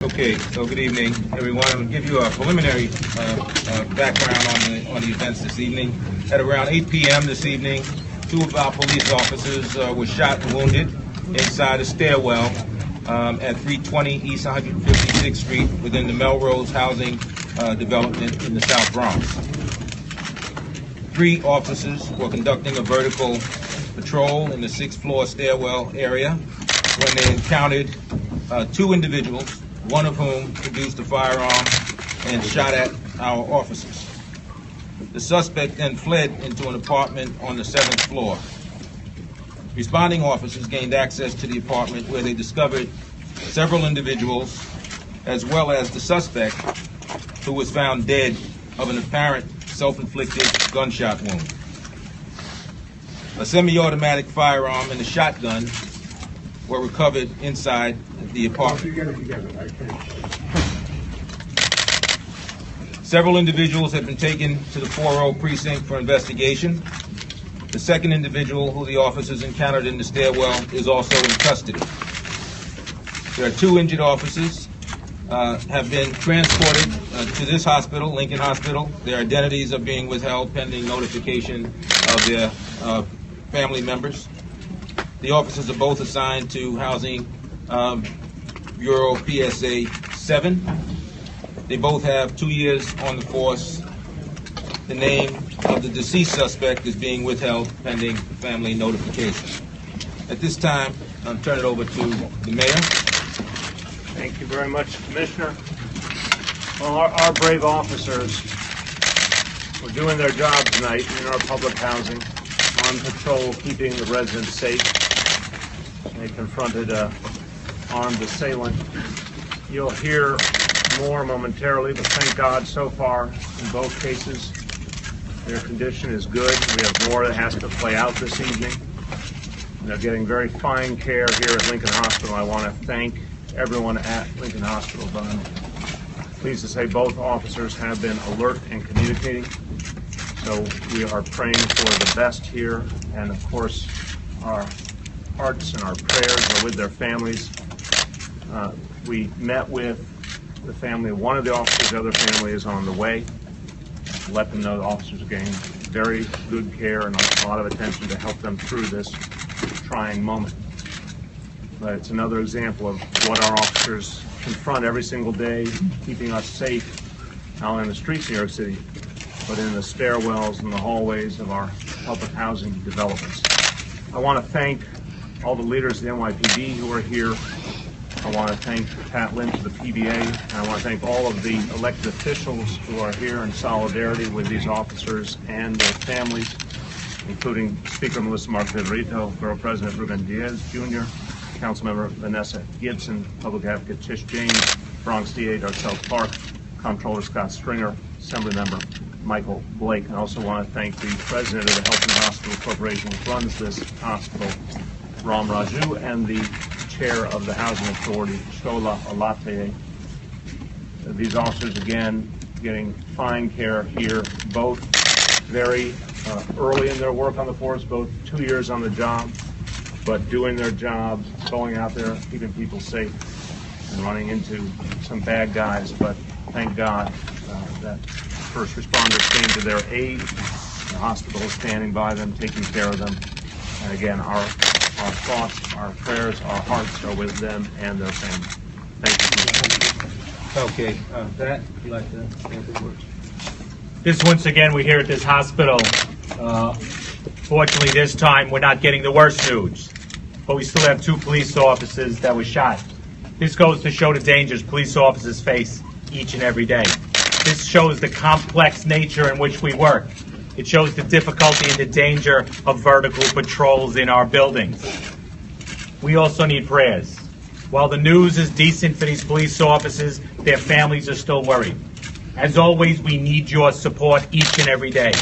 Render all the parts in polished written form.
Okay, so good evening, everyone. I'm going to give you a preliminary background on the events this evening. At around 8 p.m. this evening, two of our police officers were shot and wounded inside a stairwell at 320 East 156th Street within the Melrose Housing development in the South Bronx. Three officers were conducting a vertical patrol in the 6th floor stairwell area when they encountered two individuals, one of whom produced a firearm and shot at our officers. The suspect then fled into an apartment on the 7th floor. Responding officers gained access to the apartment where they discovered several individuals as well as the suspect, who was found dead of an apparent self-inflicted gunshot wound. A semi-automatic firearm and a shotgun were recovered inside the apartment. Several individuals have been taken to the 4-0 precinct for investigation. The second individual who the officers encountered in the stairwell is also in custody. There are two injured officers have been transported to this hospital, Lincoln Hospital. Their identities are being withheld pending notification of their family members. The officers are both assigned to Housing Bureau PSA 7. They both have 2 years on the force. The name of the deceased suspect is being withheld pending family notification. At this time, I'll turn it over to the mayor. Thank you very much, Commissioner. Well, our brave officers were doing their job tonight in our public housing, on patrol, keeping the residents safe. They confronted an armed assailant. You'll hear more momentarily, but thank God so far in both cases their condition is good. We have more that has to play out this evening. They're getting very fine care here at Lincoln Hospital. I want to thank everyone at Lincoln Hospital. But I'm pleased to say both officers have been alert and communicating. So we are praying for the best here, and of course our hearts and our prayers are with their families. We met with the family of one of the officers. The other family is on the way. Let them know the officers are getting very good care and a lot of attention to help them through this trying moment. But it's another example of what our officers confront every single day, keeping us safe, not only in the streets of New York City, but in the stairwells and the hallways of our public housing developments. I want to thank all the leaders of the NYPD who are here. I want to thank Pat Lynch of the PBA, and I want to thank all of the elected officials who are here in solidarity with these officers and their families, including Speaker Melissa Mark-Viverito, Borough President Ruben Diaz Jr., Councilmember Vanessa Gibson, Public Advocate Tish James, Bronx DA Darcel Clark, Comptroller Scott Stringer, Assemblymember Michael Blake. I also want to thank the President of the Health and Hospital Corporation, who runs this hospital, Ram Raju, and the Chair of the Housing Authority, Shola Alate. These officers, again, getting fine care here, both very early in their work on the force, both 2 years on the job, but doing their job, going out there, keeping people safe, and running into some bad guys. But thank God that first responders came to their aid. The hospital is standing by them, taking care of them. And again, our thoughts, our prayers, our hearts are with them and their families. Thank you. Okay, Pat, would you like to say a few words? This, once again, we're here at this hospital. Fortunately, this time we're not getting the worst news, but we still have two police officers that were shot. This goes to show the dangers police officers face each and every day. This shows the complex nature in which we work. It shows the difficulty and the danger of vertical patrols in our buildings. We also need prayers. While the news is decent for these police officers, their families are still worried. As always, we need your support each and every day.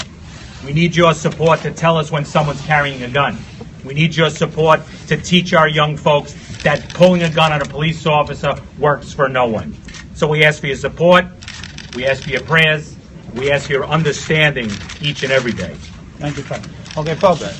We need your support to tell us when someone's carrying a gun. We need your support to teach our young folks that pulling a gun on a police officer works for no one. So we ask for your support. We ask for your prayers. We ask for your understanding each and every day. Thank you, Father. Okay, folks.